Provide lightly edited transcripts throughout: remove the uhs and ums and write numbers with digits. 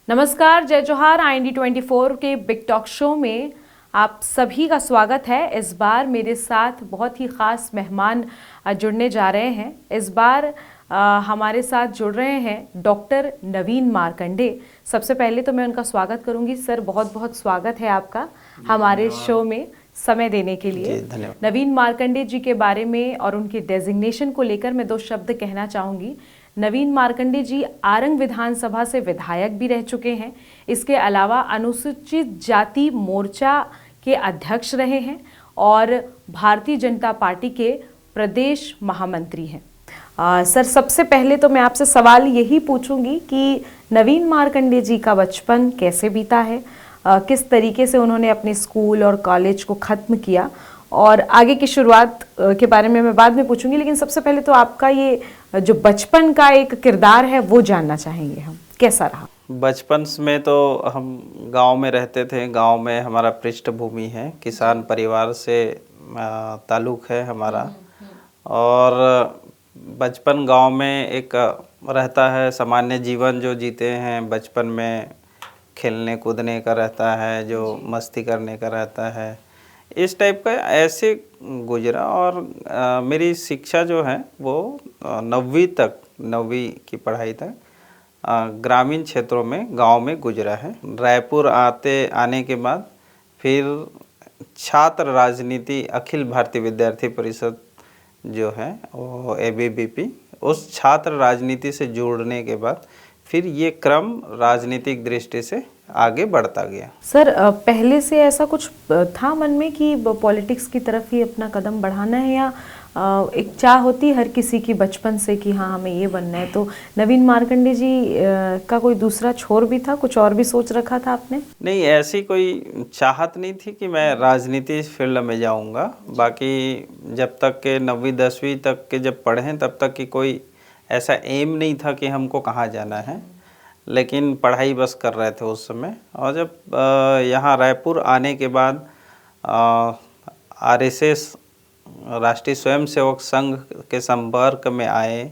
नमस्कार, जय जोहार। IND24 के बिग टॉक शो में आप सभी का स्वागत है। इस बार मेरे साथ बहुत ही ख़ास मेहमान जुड़ने जा रहे हैं। इस बार हमारे साथ जुड़ रहे हैं डॉक्टर नवीन मार्कंडे। सबसे पहले तो मैं उनका स्वागत करूंगी। सर, बहुत बहुत स्वागत है आपका हमारे शो में समय देने के लिए। धन्यवाद। नवीन मार्कंडे जी के बारे में और उनके डेजिग्नेशन को लेकर मैं 2 शब्द कहना चाहूँगी। नवीन मार्कंडे जी आरंग विधानसभा से विधायक भी रह चुके हैं। इसके अलावा अनुसूचित जाति मोर्चा के अध्यक्ष रहे हैं और भारतीय जनता पार्टी के प्रदेश महामंत्री हैं। सर, सबसे पहले तो मैं आपसे सवाल यही पूछूंगी कि नवीन मार्कंडे जी का बचपन कैसे बीता है, किस तरीके से उन्होंने अपने स्कूल और कॉलेज को ख़त्म किया, और आगे की शुरुआत के बारे में मैं बाद में पूछूंगी। लेकिन सबसे पहले तो आपका ये जो बचपन का एक किरदार है वो जानना चाहेंगे हम, कैसा रहा? बचपन में तो हम गांव में रहते थे। गांव में हमारा पृष्ठभूमि है, किसान परिवार से ताल्लुक़ है हमारा। और बचपन गांव में एक रहता है, सामान्य जीवन जो जीते हैं। बचपन में खेलने कूदने का रहता है, जो मस्ती करने का रहता है, इस टाइप का ऐसे गुजरा। और मेरी शिक्षा जो है वो 9वीं की पढ़ाई तक ग्रामीण क्षेत्रों में, गांव में गुजरा है। रायपुर आने के बाद फिर छात्र राजनीति, अखिल भारतीय विद्यार्थी परिषद जो है वो ABVP, उस छात्र राजनीति से जुड़ने के बाद फिर ये क्रम राजनीतिक दृष्टि से आगे बढ़ता गया। सर, पहले से ऐसा कुछ था मन में कि पॉलिटिक्स की तरफ ही अपना कदम बढ़ाना है, या एक चाह होती हर किसी की बचपन से कि हाँ हमें ये बनना है? तो नवीन मार्कंडे जी का कोई दूसरा छोर भी था, कुछ और भी सोच रखा था आपने? नहीं, ऐसी कोई चाहत नहीं थी कि मैं राजनीति फील्ड में जाऊंगा। बाकी जब तक के 9वीं 10वीं तक के जब पढ़ें तब तक की कोई ऐसा एम नहीं था कि हमको कहाँ जाना है, लेकिन पढ़ाई बस कर रहे थे उस समय। और जब यहाँ रायपुर आने के बाद RSS राष्ट्रीय स्वयंसेवक संघ के संपर्क में आए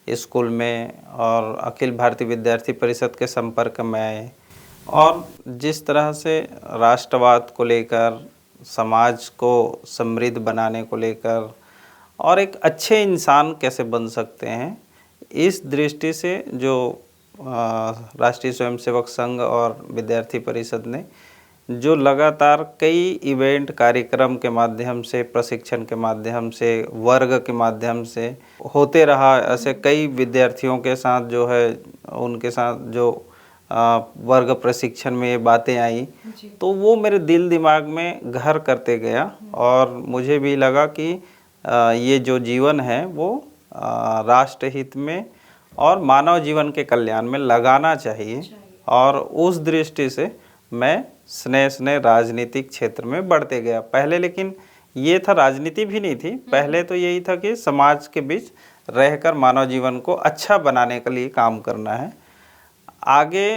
स्कूल में, और अखिल भारतीय विद्यार्थी परिषद के संपर्क में आए, और जिस तरह से राष्ट्रवाद को लेकर, समाज को समृद्ध बनाने को लेकर, और एक अच्छे इंसान कैसे बन सकते हैं, इस दृष्टि से जो राष्ट्रीय स्वयंसेवक संघ और विद्यार्थी परिषद ने जो लगातार कई इवेंट, कार्यक्रम के माध्यम से, प्रशिक्षण के माध्यम से, वर्ग के माध्यम से होते रहा। ऐसे कई विद्यार्थियों के साथ जो है, उनके साथ जो वर्ग प्रशिक्षण में ये बातें आई, तो वो मेरे दिल दिमाग में घर करते गया। और मुझे भी लगा कि ये जो जीवन है वो राष्ट्रहित में और मानव जीवन के कल्याण में लगाना चाहिए। और उस दृष्टि से मैं स्नेह राजनीतिक क्षेत्र में बढ़ते गया। पहले लेकिन ये था, राजनीति भी नहीं थी पहले, तो यही था कि समाज के बीच रहकर मानव जीवन को अच्छा बनाने के लिए काम करना है। आगे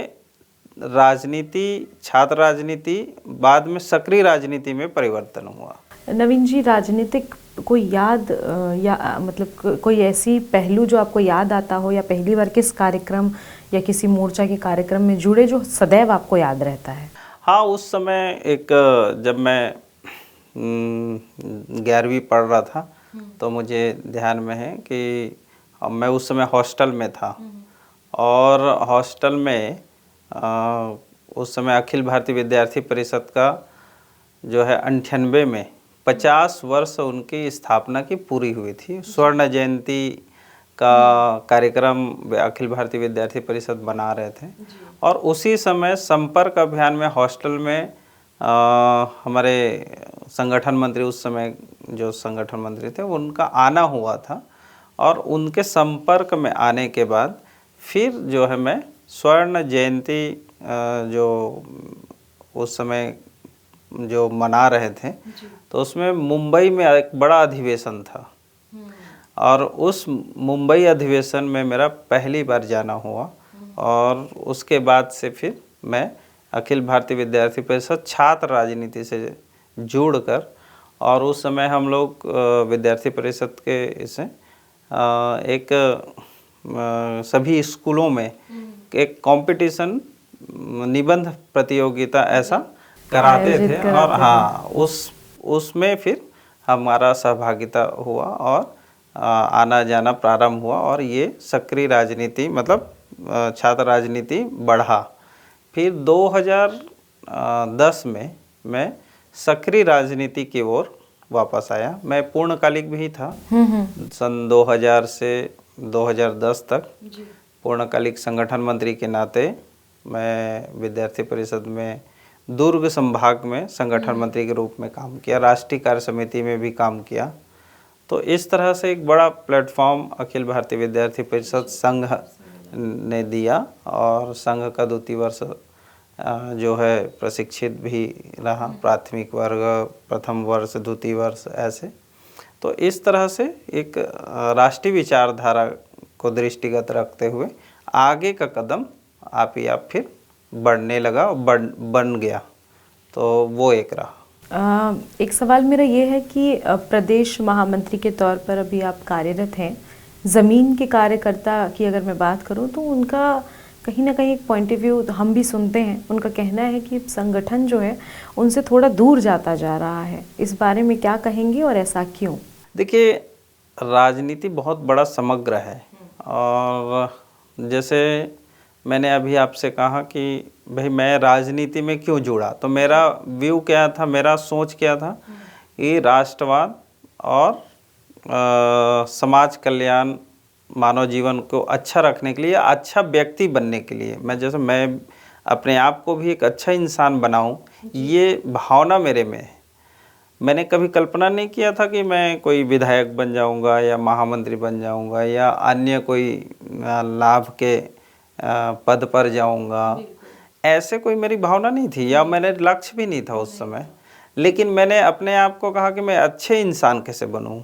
राजनीति, छात्र राजनीति, बाद में सक्रिय राजनीति में परिवर्तन हुआ। नवीन जी, राजनीतिक कोई याद या मतलब कोई ऐसी पहलू जो आपको याद आता हो, या पहली बार किस कार्यक्रम या किसी मोर्चा के कार्यक्रम में जुड़े जो सदैव आपको याद रहता है? हाँ, उस समय एक जब मैं 11वीं पढ़ रहा था तो मुझे ध्यान में है कि मैं उस समय हॉस्टल में था। और हॉस्टल में उस समय अखिल भारतीय विद्यार्थी परिषद का जो है 98 में 50 वर्ष उनकी स्थापना की पूरी हुई थी। स्वर्ण जयंती का कार्यक्रम अखिल भारतीय विद्यार्थी परिषद बना रहे थे। और उसी समय संपर्क अभियान में हॉस्टल में हमारे संगठन मंत्री, उस समय जो संगठन मंत्री थे, उनका आना हुआ था। और उनके संपर्क में आने के बाद फिर जो है मैं स्वर्ण जयंती जो उस समय जो मना रहे थे, तो उसमें मुंबई में एक बड़ा अधिवेशन था। और उस मुंबई अधिवेशन में मेरा पहली बार जाना हुआ। और उसके बाद से फिर मैं अखिल भारतीय विद्यार्थी परिषद छात्र राजनीति से जुड़कर, और उस समय हम लोग विद्यार्थी परिषद के इसे एक सभी स्कूलों में एक कंपटीशन निबंध प्रतियोगिता ऐसा कराते आयोजित थे। कराते और थे। हाँ, उसमें फिर हमारा सहभागिता हुआ और आना जाना प्रारंभ हुआ और ये सक्रिय राजनीति मतलब छात्र राजनीति बढ़ा। फिर 2010 में मैं सक्रिय राजनीति की ओर वापस आया। मैं पूर्णकालिक भी था सन 2000 से 2010 तक पूर्णकालिक संगठन मंत्री के नाते मैं विद्यार्थी परिषद में दुर्ग संभाग में संगठन मंत्री के रूप में काम किया, राष्ट्रीय कार्य समिति में भी काम किया। तो इस तरह से एक बड़ा प्लेटफॉर्म अखिल भारतीय विद्यार्थी परिषद संघ ने दिया और संघ का द्वितीय वर्ष जो है प्रशिक्षित भी रहा, प्राथमिक वर्ग, प्रथम वर्ष, द्वितीय वर्ष ऐसे। तो इस तरह से एक राष्ट्रीय विचारधारा को दृष्टिगत रखते हुए आगे का कदम आप ही आप फिर बढ़ने लगा, बन गया। तो वो एक रहा। एक सवाल मेरा ये है कि प्रदेश महामंत्री के तौर पर अभी आप कार्यरत हैं। ज़मीन के कार्यकर्ता की अगर मैं बात करूं तो उनका कहीं ना कहीं एक पॉइंट ऑफ व्यू हम भी सुनते हैं, उनका कहना है कि संगठन जो है उनसे थोड़ा दूर जाता जा रहा है। इस बारे में क्या कहेंगे और ऐसा क्यों? देखिए, राजनीति बहुत बड़ा समग्र है और जैसे मैंने अभी आपसे कहा कि भाई मैं राजनीति में क्यों जुड़ा, तो मेरा व्यू क्या था, मेरा सोच क्या था कि राष्ट्रवाद और समाज कल्याण, मानव जीवन को अच्छा रखने के लिए, अच्छा व्यक्ति बनने के लिए, मैं अपने आप को भी एक अच्छा इंसान बनाऊं, ये भावना मेरे में है। मैंने कभी कल्पना नहीं किया था कि मैं कोई विधायक बन जाऊंगा या महामंत्री बन जाऊंगा या अन्य कोई लाभ के पद पर जाऊंगा, ऐसे कोई मेरी भावना नहीं थी या मैंने लक्ष्य भी नहीं था उस समय। लेकिन मैंने अपने आप को कहा कि मैं अच्छे इंसान कैसे बनूं,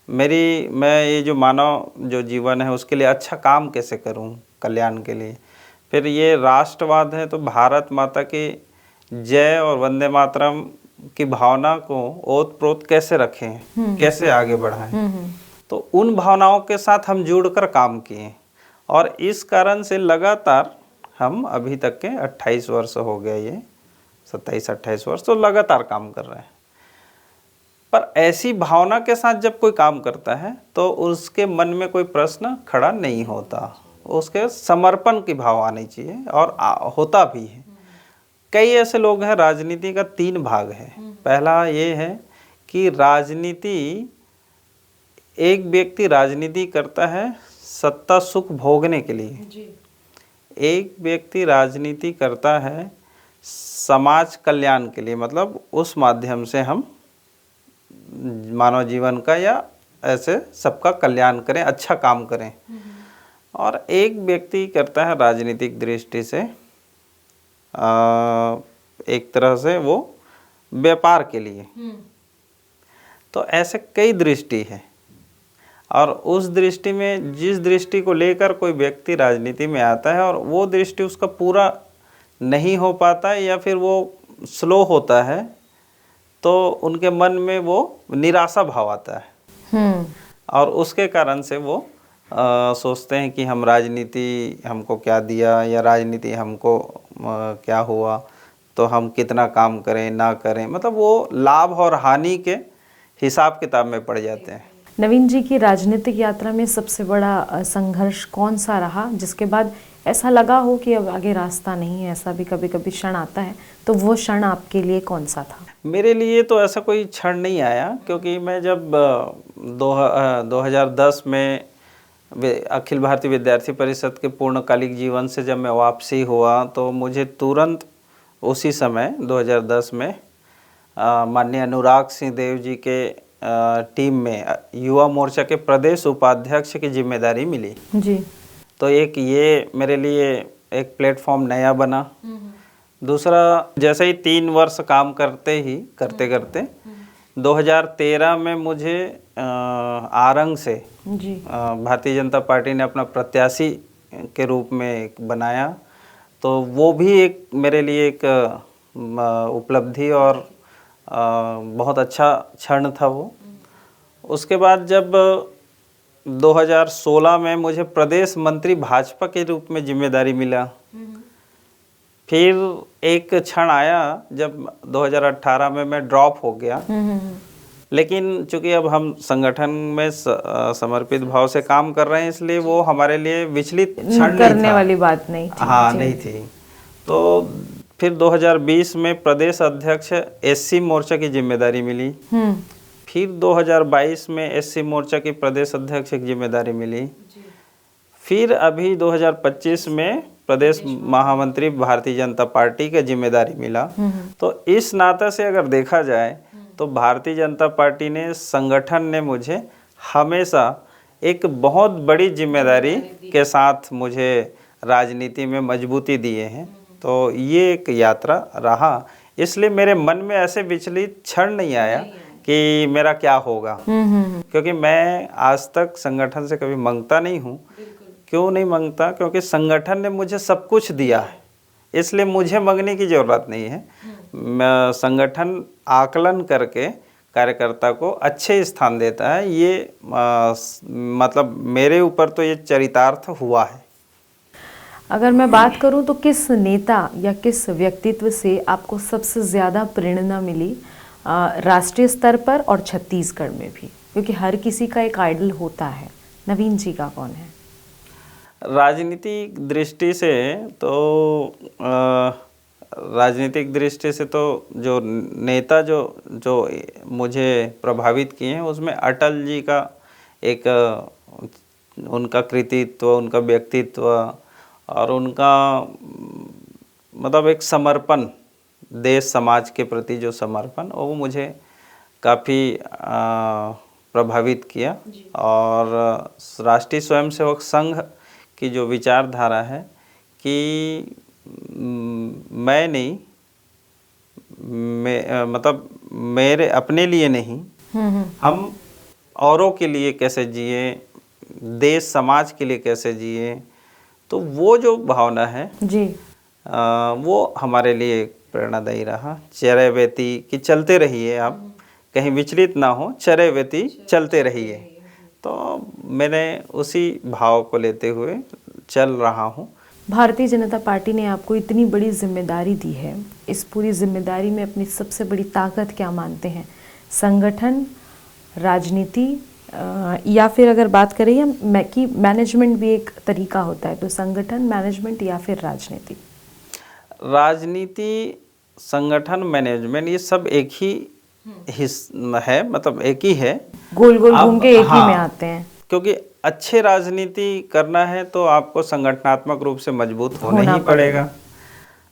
मैं ये जो मानव जो जीवन है उसके लिए अच्छा काम कैसे करूं, कल्याण के लिए। फिर ये राष्ट्रवाद है तो भारत माता की जय और वंदे मातरम की भावना को ओत-प्रोत कैसे रखें, कैसे आगे बढ़ाएं। तो उन भावनाओं के साथ हम जुड़कर काम किए और इस कारण से लगातार हम अभी तक के 28 वर्ष हो गए, ये 27-28 वर्ष तो लगातार काम कर रहे हैं। पर ऐसी भावना के साथ जब कोई काम करता है तो उसके मन में कोई प्रश्न खड़ा नहीं होता, उसके समर्पण की भाव आनी चाहिए और होता भी है। कई ऐसे लोग हैं, राजनीति का 3 भाग है। पहला ये है कि एक व्यक्ति राजनीति करता है सत्ता सुख भोगने के लिए, एक व्यक्ति राजनीति करता है समाज कल्याण के लिए, मतलब उस माध्यम से हम मानव जीवन का या ऐसे सबका कल्याण करें, अच्छा काम करें। और एक व्यक्ति करता है राजनीतिक दृष्टि से एक तरह से वो व्यापार के लिए। तो ऐसे कई दृष्टि है और उस दृष्टि में जिस दृष्टि को लेकर कोई व्यक्ति राजनीति में आता है और वो दृष्टि उसका पूरा नहीं हो पाता है या फिर वो स्लो होता है तो उनके मन में वो निराशा भाव आता है और उसके कारण से वो सोचते हैं कि हम राजनीति हमको क्या दिया या राजनीति हमको क्या हुआ, तो हम कितना काम करें ना करें, मतलब वो लाभ और हानि के हिसाब किताब में पड़ जाते हैं। नवीन जी की राजनीतिक यात्रा में सबसे बड़ा संघर्ष कौन सा रहा जिसके बाद ऐसा लगा हो कि अब आगे रास्ता नहीं है? ऐसा भी कभी कभी क्षण आता है, तो वो क्षण आपके लिए कौन सा था? मेरे लिए तो ऐसा कोई क्षण नहीं आया, क्योंकि मैं जब 2010 में अखिल भारतीय विद्यार्थी परिषद के पूर्णकालिक जीवन से जब मैं वापसी हुआ तो मुझे तुरंत उसी समय 2010 में माननीय अनुराग सिंह देव जी के टीम में युवा मोर्चा के प्रदेश उपाध्यक्ष की जिम्मेदारी मिली जी। तो एक ये मेरे लिए एक प्लेटफॉर्म नया बना। दूसरा, जैसे ही 3 वर्ष काम करते करते 2013 में मुझे आरंग से भारतीय जनता पार्टी ने अपना प्रत्याशी के रूप में बनाया, तो वो भी एक मेरे लिए एक उपलब्धि और बहुत अच्छा क्षण था वो। उसके बाद जब 2016 में मुझे प्रदेश मंत्री भाजपा के रूप में जिम्मेदारी मिला, फिर एक क्षण आया जब 2018 में मैं ड्रॉप हो गया। लेकिन चूंकि अब हम संगठन में समर्पित भाव से काम कर रहे हैं, इसलिए वो हमारे लिए विचलित क्षण करने वाली बात नहीं थी। हाँ, नहीं थी। तो फिर 2020 में प्रदेश अध्यक्ष एससी मोर्चा की जिम्मेदारी मिली। फिर 2022 में एससी मोर्चा की प्रदेश अध्यक्ष की जिम्मेदारी मिली। फिर अभी 2025 में प्रदेश महामंत्री भारतीय जनता पार्टी का जिम्मेदारी मिला। तो इस नाते से अगर देखा जाए तो भारतीय जनता पार्टी ने, संगठन ने मुझे हमेशा एक बहुत बड़ी जिम्मेदारी के साथ मुझे राजनीति में मजबूती दिए हैं। तो ये एक यात्रा रहा, इसलिए मेरे मन में ऐसे विचलित क्षण नहीं आया कि मेरा क्या होगा, क्योंकि मैं आज तक संगठन से कभी मांगता नहीं हूँ। क्यों नहीं मांगता? क्योंकि संगठन ने मुझे सब कुछ दिया है, इसलिए मुझे मांगने की ज़रूरत नहीं है। संगठन आकलन करके कार्यकर्ता को अच्छे स्थान देता है। ये मतलब मेरे ऊपर तो ये चरितार्थ हुआ है। अगर मैं बात करूं तो किस नेता या किस व्यक्तित्व से आपको सबसे ज़्यादा प्रेरणा मिली राष्ट्रीय स्तर पर और छत्तीसगढ़ में भी? क्योंकि हर किसी का एक आइडल होता है। नवीन जी का कौन है? राजनीतिक दृष्टि से तो राजनीतिक दृष्टि से तो जो नेता जो मुझे प्रभावित किए हैं, उसमें अटल जी का एक उनका कृतित्व, उनका व्यक्तित्व और उनका मतलब एक समर्पण, देश समाज के प्रति जो समर्पण, वो मुझे काफ़ी प्रभावित किया। और राष्ट्रीय स्वयंसेवक संघ की जो विचारधारा है कि मैं नहीं, मतलब मेरे अपने लिए नहीं, हम औरों के लिए कैसे जिए, देश समाज के लिए कैसे जिए, तो वो जो भावना है जी, वो हमारे लिए प्रेरणादायी रहा। चरैवेति कि चलते रहिए, आप कहीं विचलित ना हो, चरैवेति चलते रहिए। तो मैंने उसी भाव को लेते हुए चल रहा हूँ। भारतीय जनता पार्टी ने आपको इतनी बड़ी जिम्मेदारी दी है, इस पूरी जिम्मेदारी में अपनी सबसे बड़ी ताकत क्या मानते हैं? संगठन, राजनीति, या फिर अगर बात करें या कि मैनेजमेंट भी एक तरीका होता है, तो संगठन, मैनेजमेंट या फिर राजनीति? राजनीति, संगठन, मैनेजमेंट, ये सब एक ही है, मतलब एक ही है, गोल गोल घूम के एक ही में आते हैं। क्योंकि अच्छे राजनीति करना है तो आपको संगठनात्मक रूप से मजबूत होना ही पड़ेगा।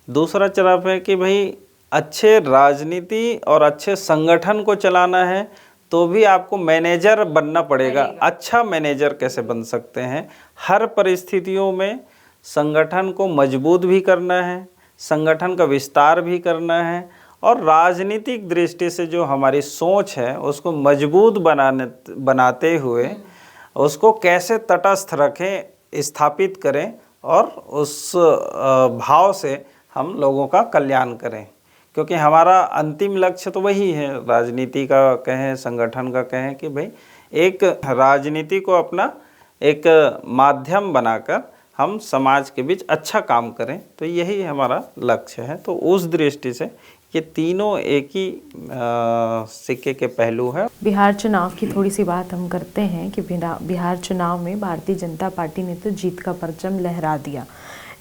दूसरा तरफ है कि भाई अच्छे राजनीति और अच्छे संगठन को चलाना है तो भी आपको मैनेजर बनना पड़ेगा। अच्छा मैनेजर कैसे बन सकते हैं? हर परिस्थितियों में संगठन को मजबूत भी करना है, संगठन का विस्तार भी करना है, और राजनीतिक दृष्टि से जो हमारी सोच है उसको मजबूत बनाते हुए उसको कैसे तटस्थ रखें, स्थापित करें, और उस भाव से हम लोगों का कल्याण करें। क्योंकि हमारा अंतिम लक्ष्य तो वही है, राजनीति का कहें, संगठन का कहें, कि भाई एक राजनीति को अपना एक माध्यम बनाकर हम समाज के बीच अच्छा काम करें, तो यही हमारा लक्ष्य है। तो उस दृष्टि से ये तीनों एक ही सिक्के के पहलू है। बिहार चुनाव की थोड़ी सी बात हम करते हैं कि बिहार चुनाव में भारतीय जनता पार्टी ने तो जीत का परचम लहरा दिया,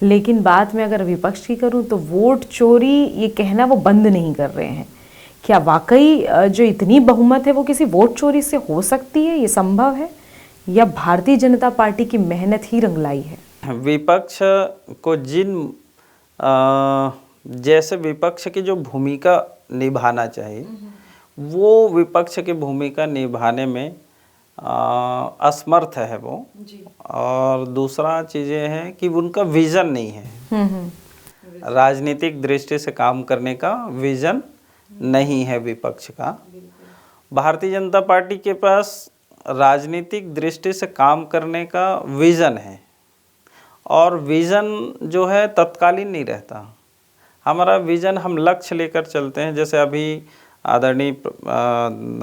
लेकिन बाद में अगर विपक्ष की करूं तो वोट चोरी ये कहना वो बंद नहीं कर रहे हैं। क्या वाकई जो इतनी बहुमत है वो किसी वोट चोरी से हो सकती है? ये संभव है या भारतीय जनता पार्टी की मेहनत ही रंग लाई है? विपक्ष को जैसे विपक्ष की जो भूमिका निभाना चाहिए, वो विपक्ष की भूमिका निभाने में असमर्थ है वो जी। और दूसरा चीज़ें हैं कि उनका विज़न नहीं है, राजनीतिक दृष्टि से काम करने का विज़न नहीं है विपक्ष का। भारतीय जनता पार्टी के पास राजनीतिक दृष्टि से काम करने का विज़न है, और विज़न जो है तत्कालीन नहीं रहता। हमारा विज़न, हम लक्ष्य लेकर चलते हैं। जैसे अभी आदरणीय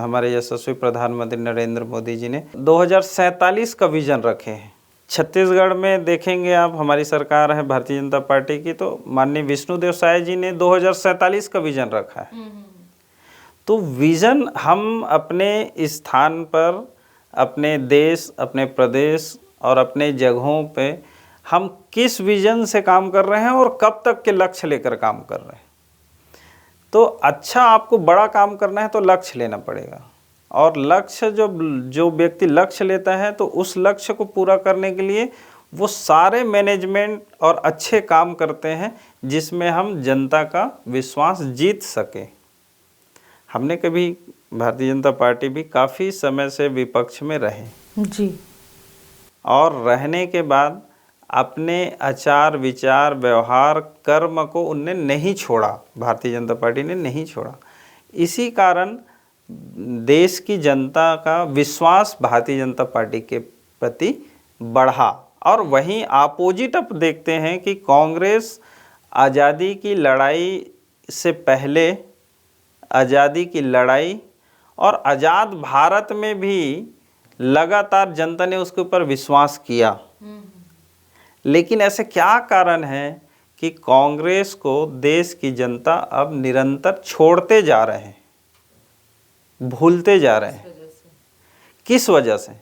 हमारे यशस्वी प्रधानमंत्री नरेंद्र मोदी जी ने 2047 का विज़न रखे हैं। छत्तीसगढ़ में देखेंगे आप, हमारी सरकार है भारतीय जनता पार्टी की, तो माननीय विष्णुदेव साय जी ने 2047 का विजन रखा है। तो विजन हम अपने स्थान पर, अपने देश, अपने प्रदेश और अपने जगहों पे हम किस विजन से काम कर रहे हैं और कब तक के लक्ष्य लेकर काम कर रहे हैं। तो अच्छा, आपको बड़ा काम करना है तो लक्ष्य लेना पड़ेगा, और लक्ष्य जो व्यक्ति लक्ष्य लेता है तो उस लक्ष्य को पूरा करने के लिए वो सारे मैनेजमेंट और अच्छे काम करते हैं जिसमें हम जनता का विश्वास जीत सके। हमने कभी, भारतीय जनता पार्टी भी काफ़ी समय से विपक्ष में रहे जी, और रहने के बाद अपने आचार विचार व्यवहार कर्म को उनने नहीं छोड़ा, भारतीय जनता पार्टी ने नहीं छोड़ा। इसी कारण देश की जनता का विश्वास भारतीय जनता पार्टी के प्रति बढ़ा। और वहीं अपोजिट अब देखते हैं कि कांग्रेस आज़ादी की लड़ाई से पहले, आज़ादी की लड़ाई और आज़ाद भारत में भी लगातार जनता ने उसके ऊपर विश्वास किया, लेकिन ऐसे क्या कारण है कि कांग्रेस को देश की जनता अब निरंतर छोड़ते जा रहे हैं, भूलते जा रहे हैं, किस वजह से?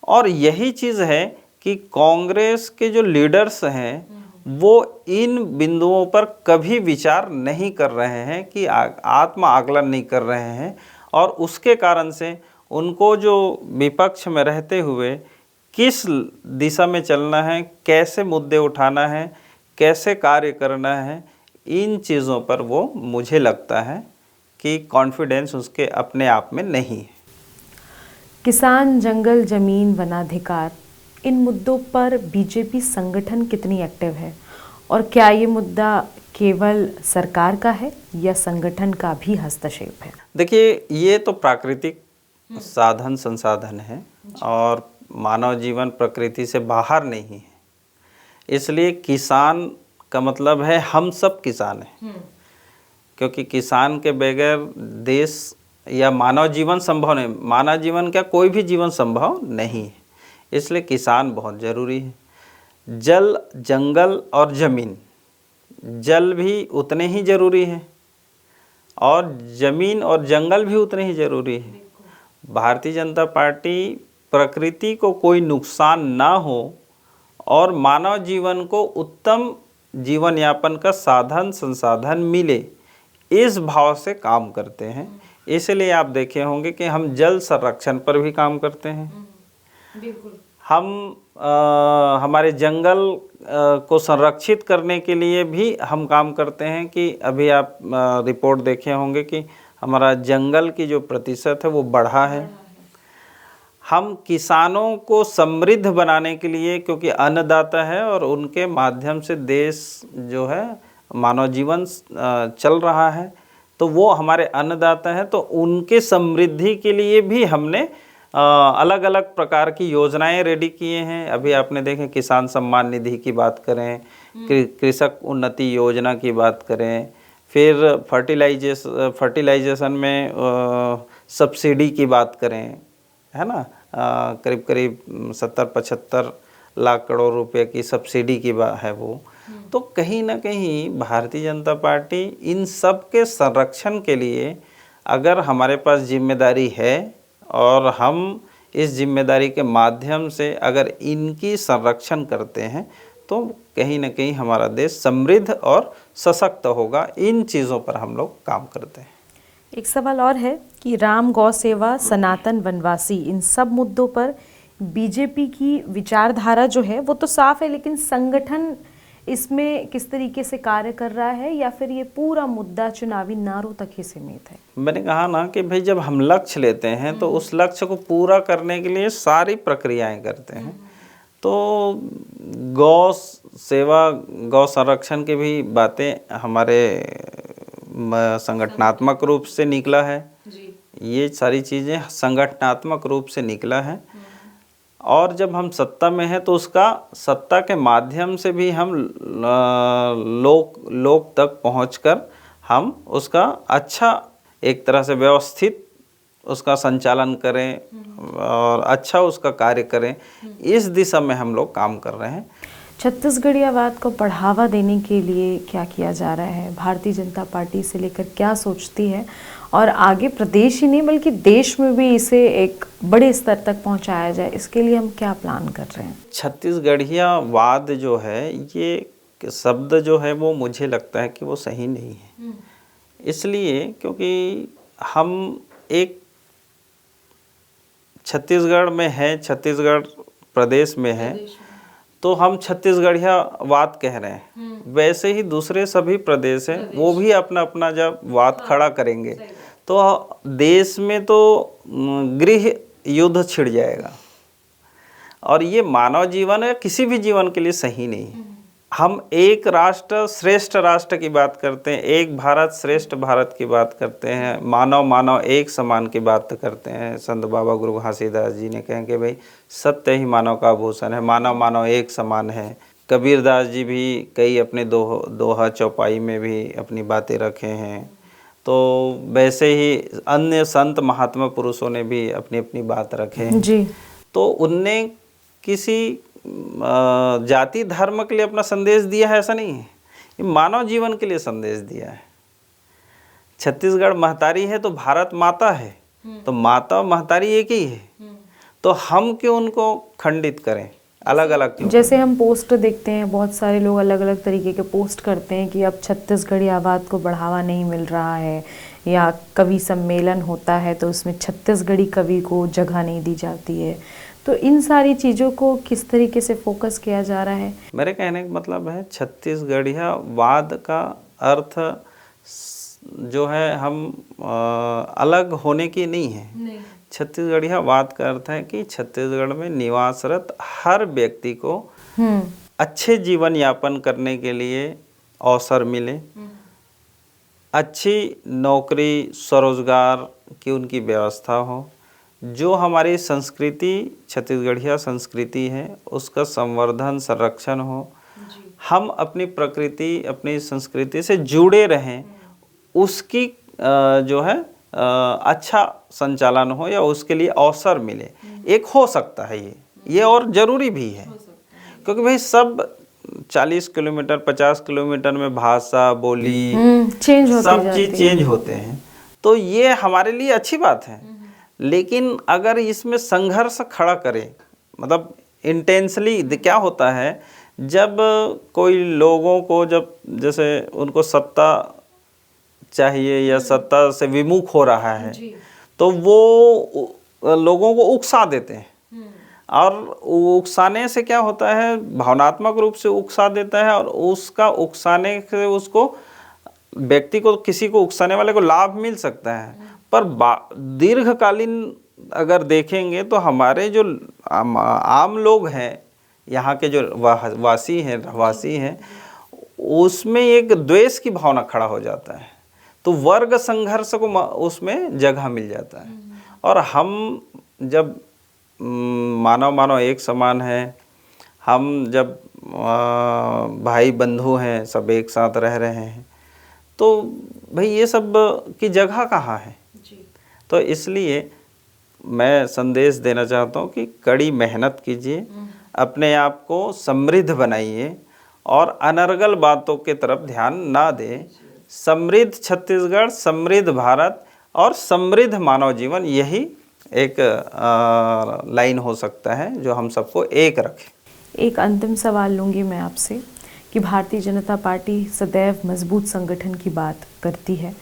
और यही चीज़ है कि कांग्रेस के जो लीडर्स हैं वो इन बिंदुओं पर कभी विचार नहीं कर रहे हैं, कि आत्म आकलन नहीं कर रहे हैं, और उसके कारण से उनको जो विपक्ष में रहते हुए किस दिशा में चलना है, कैसे मुद्दे उठाना है, कैसे कार्य करना है, इन चीज़ों पर वो, मुझे लगता है कि कॉन्फिडेंस उसके अपने आप में नहीं है। किसान, जंगल, जमीन, वनाधिकार, इन मुद्दों पर बीजेपी संगठन कितनी एक्टिव है, और क्या ये मुद्दा केवल सरकार का है या संगठन का भी हस्तक्षेप है? देखिए, ये तो प्राकृतिक साधन संसाधन है और मानव जीवन प्रकृति से बाहर नहीं है, इसलिए किसान का मतलब है हम सब किसान हैं, क्योंकि किसान के बगैर देश या मानव जीवन संभव नहीं, मानव जीवन क्या, कोई भी जीवन संभव नहीं है, इसलिए किसान बहुत ज़रूरी है। जल, जंगल और ज़मीन, जल भी उतने ही ज़रूरी है और ज़मीन और जंगल भी उतने ही ज़रूरी है। भारतीय जनता पार्टी प्रकृति को कोई नुकसान ना हो और मानव जीवन को उत्तम जीवन यापन का साधन संसाधन मिले, इस भाव से काम करते हैं। इसलिए आप देखे होंगे कि हम जल संरक्षण पर भी काम करते हैं। बिल्कुल। हम हमारे जंगल को संरक्षित करने के लिए भी हम काम करते हैं, कि अभी आप रिपोर्ट देखे होंगे कि हमारा जंगल की जो प्रतिशत है वो बढ़ा है। हम किसानों को समृद्ध बनाने के लिए, क्योंकि अन्नदाता है और उनके माध्यम से देश जो है मानव जीवन चल रहा है, तो वो हमारे अन्नदाता हैं, तो उनके समृद्धि के लिए भी हमने अलग अलग प्रकार की योजनाएं रेडी किए हैं। अभी आपने देखें, किसान सम्मान निधि की बात करें, कृषक उन्नति योजना की बात करें, फिर फर्टिलाइजेशन में सब्सिडी की बात करें, है ना, करीब करीब 70-75 लाख करोड़ रुपए की सब्सिडी की बात है वो। तो कहीं ना कहीं भारतीय जनता पार्टी इन सब के संरक्षण के लिए, अगर हमारे पास जिम्मेदारी है और हम इस जिम्मेदारी के माध्यम से अगर इनकी संरक्षण करते हैं, तो कहीं ना कहीं हमारा देश समृद्ध और सशक्त होगा। इन चीज़ों पर हम लोग काम करते हैं। एक सवाल और है कि राम, गौ सेवा, सनातन, वनवासी, इन सब मुद्दों पर बीजेपी की विचारधारा जो है वो तो साफ है, लेकिन संगठन इसमें किस तरीके से कार्य कर रहा है, या फिर ये पूरा मुद्दा चुनावी नारों तक ही सीमित है? मैंने कहा ना कि भाई, जब हम लक्ष्य लेते हैं तो उस लक्ष्य को पूरा करने के लिए सारी प्रक्रियाएं करते हैं। तो गौ सेवा, गौ संरक्षण की भी बातें हमारे संगठनात्मक रूप से निकला है जी। ये सारी चीज़ें संगठनात्मक रूप से निकला है, और जब हम सत्ता में हैं तो उसका सत्ता के माध्यम से भी हम लोग तक पहुंचकर हम उसका अच्छा एक तरह से व्यवस्थित उसका संचालन करें और अच्छा उसका कार्य करें, इस दिशा में हम लोग काम कर रहे हैं। छत्तीसगढ़ियावाद को बढ़ावा देने के लिए क्या किया जा रहा है? भारतीय जनता पार्टी से लेकर क्या सोचती है और आगे प्रदेश ही नहीं बल्कि देश में भी इसे एक बड़े स्तर तक पहुंचाया जाए, इसके लिए हम क्या प्लान कर रहे हैं? छत्तीसगढ़ियावाद जो है, ये शब्द जो है वो मुझे लगता है कि वो सही नहीं है। इसलिए क्योंकि हम एक छत्तीसगढ़ में है, छत्तीसगढ़ प्रदेश में है, तो हम छत्तीसगढ़ियावाद कह रहे हैं। वैसे ही दूसरे सभी प्रदेश हैं, वो भी अपना अपना जब वाद खड़ा करेंगे तो देश में तो गृह युद्ध छिड़ जाएगा और ये मानव जीवन है, किसी भी जीवन के लिए सही नहीं है। हम एक राष्ट्र श्रेष्ठ राष्ट्र की बात करते हैं, एक भारत श्रेष्ठ भारत की बात करते हैं, मानव मानव एक समान की बात करते हैं। संत बाबा गुरु घासीदास जी ने कहें कि भाई सत्य ही मानव का आभूषण है, मानव मानव एक समान है। कबीरदास जी भी कई अपने दोहा चौपाई में भी अपनी बातें रखे हैं। तो वैसे ही अन्य संत महात्मा पुरुषों ने भी अपनी अपनी बात रखे हैं जी। तो उनने किसी जाति धर्म के लिए अपना संदेश दिया है ऐसा नहीं है, ये मानव जीवन के लिए संदेश दिया है। छत्तीसगढ़ महतारी है तो भारत माता है, तो माता महतारी एक ही है, तो हम क्यों उनको खंडित करें, अलग अलग क्यों? जैसे हम पोस्ट देखते हैं, बहुत सारे लोग अलग अलग तरीके के पोस्ट करते हैं कि अब छत्तीसगढ़ियावाद को बढ़ावा नहीं मिल रहा है, या कवि सम्मेलन होता है तो उसमें छत्तीसगढ़ी कवि को जगह नहीं दी जाती है। तो इन सारी चीज़ों को किस तरीके से फोकस किया जा रहा है? मेरे कहने का मतलब है छत्तीसगढ़ियावाद का अर्थ जो है हम अलग होने की नहीं है। छत्तीसगढ़ियावाद का अर्थ है कि छत्तीसगढ़ में निवासरत हर व्यक्ति को अच्छे जीवन यापन करने के लिए अवसर मिले, अच्छी नौकरी स्वरोजगार की उनकी व्यवस्था हो, जो हमारी संस्कृति छत्तीसगढ़िया संस्कृति है उसका संवर्धन संरक्षण हो, हम अपनी प्रकृति अपनी संस्कृति से जुड़े रहें, उसकी जो है अच्छा संचालन हो या उसके लिए अवसर मिले। एक हो सकता है ये और ज़रूरी भी है, क्योंकि भाई सब 40 किलोमीटर 50 किलोमीटर में भाषा बोली सब चीज़ चेंज होते हैं, तो ये हमारे लिए अच्छी बात है। लेकिन अगर इसमें संघर्ष खड़ा करें, मतलब इंटेंसली, क्या होता है जब कोई लोगों को जब जैसे उनको सत्ता चाहिए या सत्ता से विमुख हो रहा है तो वो लोगों को उकसा देते हैं, और उकसाने से क्या होता है, भावनात्मक रूप से उकसा देता है और उसका उकसाने से उसको व्यक्ति को किसी को उकसाने वाले को लाभ मिल सकता है, पर दीर्घकालीन अगर देखेंगे तो हमारे जो आम लोग हैं, यहाँ के जो वासी हैं रहवासी हैं, उसमें एक द्वेष की भावना खड़ा हो जाता है, तो वर्ग संघर्ष को उसमें जगह मिल जाता है। और हम जब मानव मानव एक समान है, हम जब भाई बंधु हैं, सब एक साथ रह रहे हैं, तो भाई ये सब की जगह कहाँ है? तो इसलिए मैं संदेश देना चाहता हूँ कि कड़ी मेहनत कीजिए, अपने आप को समृद्ध बनाइए और अनर्गल बातों के तरफ ध्यान ना दें। समृद्ध छत्तीसगढ़, समृद्ध भारत और समृद्ध मानव जीवन, यही एक लाइन हो सकता है जो हम सबको एक रखे। एक अंतिम सवाल लूँगी मैं आपसे कि भारतीय जनता पार्टी सदैव मजबूत संगठन की बात करती है।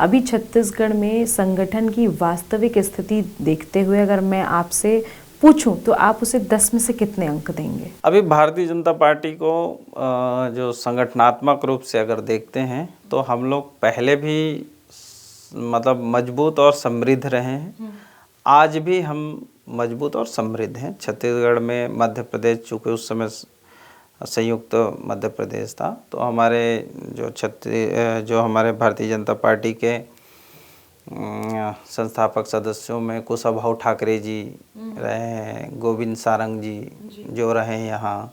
अभी छत्तीसगढ़ में संगठन की वास्तविक स्थिति देखते हुए अगर मैं आपसे पूछूं तो आप उसे 10 में से कितने अंक देंगे? अभी भारतीय जनता पार्टी को जो संगठनात्मक रूप से अगर देखते हैं तो हम लोग पहले भी मतलब मजबूत और समृद्ध रहे हैं, आज भी हम मजबूत और समृद्ध हैं। छत्तीसगढ़ में मध्य प्रदेश, चूँकि उस समय संयुक्त मध्य प्रदेश था, तो हमारे जो हमारे भारतीय जनता पार्टी के संस्थापक सदस्यों में कुशाभाऊ ठाकरे जी रहे हैं, गोविंद सारंग जी जो रहे हैं यहाँ,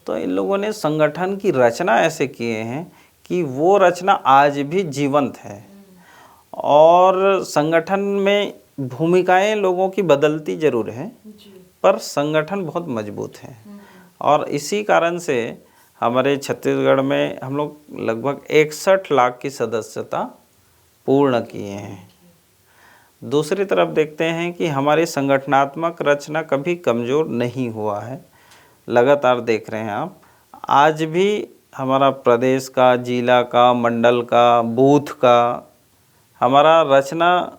तो इन लोगों ने संगठन की रचना ऐसे किए हैं कि वो रचना आज भी जीवंत है। और संगठन में भूमिकाएं लोगों की बदलती जरूर हैं, पर संगठन बहुत मजबूत है। और इसी कारण से हमारे छत्तीसगढ़ में हम लोग लगभग 61 लाख की सदस्यता पूर्ण किए हैं। दूसरी तरफ देखते हैं कि हमारी संगठनात्मक रचना कभी कमज़ोर नहीं हुआ है। लगातार देख रहे हैं आप, आज भी हमारा प्रदेश का, जिला का, मंडल का, बूथ का, हमारा रचना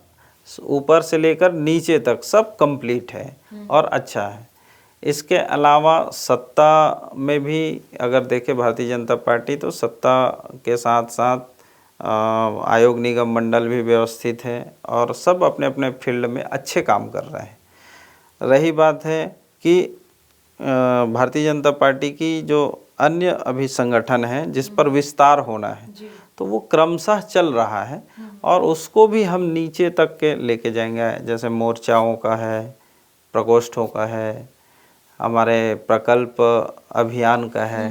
ऊपर से लेकर नीचे तक सब कंप्लीट है और अच्छा है। इसके अलावा सत्ता में भी अगर देखें भारतीय जनता पार्टी, तो सत्ता के साथ साथ आयोग निगम मंडल भी व्यवस्थित है और सब अपने अपने फील्ड में अच्छे काम कर रहे हैं। रही बात है कि भारतीय जनता पार्टी की जो अन्य अभी संगठन है जिस पर विस्तार होना है, तो वो क्रमशः चल रहा है और उसको भी हम नीचे तक के लेके जाएंगे। जैसे मोर्चाओं का है, प्रकोष्ठों का है, हमारे प्रकल्प अभियान का है,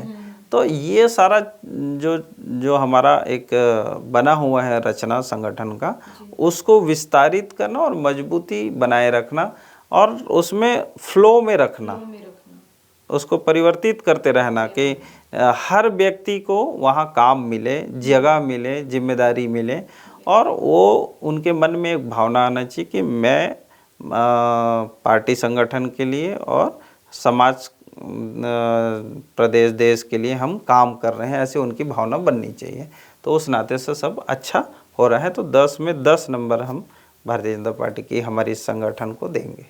तो ये सारा जो हमारा एक बना हुआ है रचना संगठन का, उसको विस्तारित करना और मजबूती बनाए रखना और उसमें फ्लो में रखना, उसको परिवर्तित करते रहना कि हर व्यक्ति को वहाँ काम मिले, जगह मिले, जिम्मेदारी मिले और वो उनके मन में एक भावना आना चाहिए कि मैं पार्टी संगठन के लिए और समाज, प्रदेश, देश के लिए हम काम कर रहे हैं, ऐसे उनकी भावना बननी चाहिए। तो उस नाते से सब अच्छा हो रहा है। तो 10 में 10 नंबर हम भारतीय जनता पार्टी की हमारी संगठन को देंगे।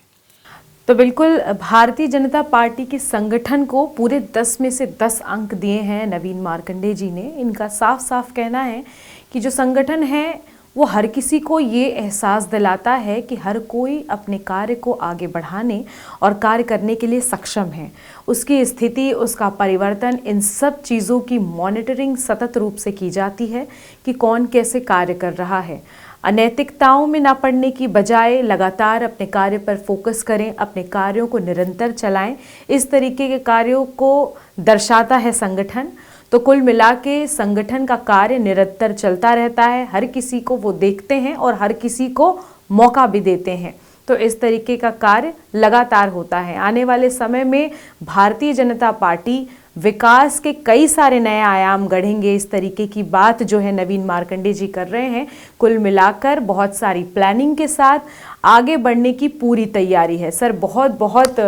तो बिल्कुल भारतीय जनता पार्टी के संगठन को पूरे 10 में से 10 अंक दिए हैं नवीन मार्कंडे जी ने। इनका साफ साफ कहना है कि जो संगठन है वो हर किसी को ये एहसास दिलाता है कि हर कोई अपने कार्य को आगे बढ़ाने और कार्य करने के लिए सक्षम है। उसकी स्थिति, उसका परिवर्तन, इन सब चीज़ों की मॉनिटरिंग सतत रूप से की जाती है कि कौन कैसे कार्य कर रहा है। अनैतिकताओं में ना पड़ने की बजाय लगातार अपने कार्य पर फोकस करें, अपने कार्यों को निरंतर चलाएं। इस तरीके के कार्यों को दर्शाता है संगठन। तो कुल मिला के संगठन का कार्य निरंतर चलता रहता है, हर किसी को वो देखते हैं और हर किसी को मौका भी देते हैं। तो इस तरीके का कार्य लगातार होता है। आने वाले समय में भारतीय जनता पार्टी विकास के कई सारे नए आयाम गढ़ेंगे। इस तरीके की बात जो है नवीन मार्कंडे जी कर रहे हैं। कुल मिलाकर बहुत सारी प्लानिंग के साथ आगे बढ़ने की पूरी तैयारी है। सर बहुत बहुत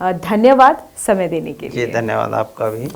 धन्यवाद समय देने के लिए। जी धन्यवाद आपका भी।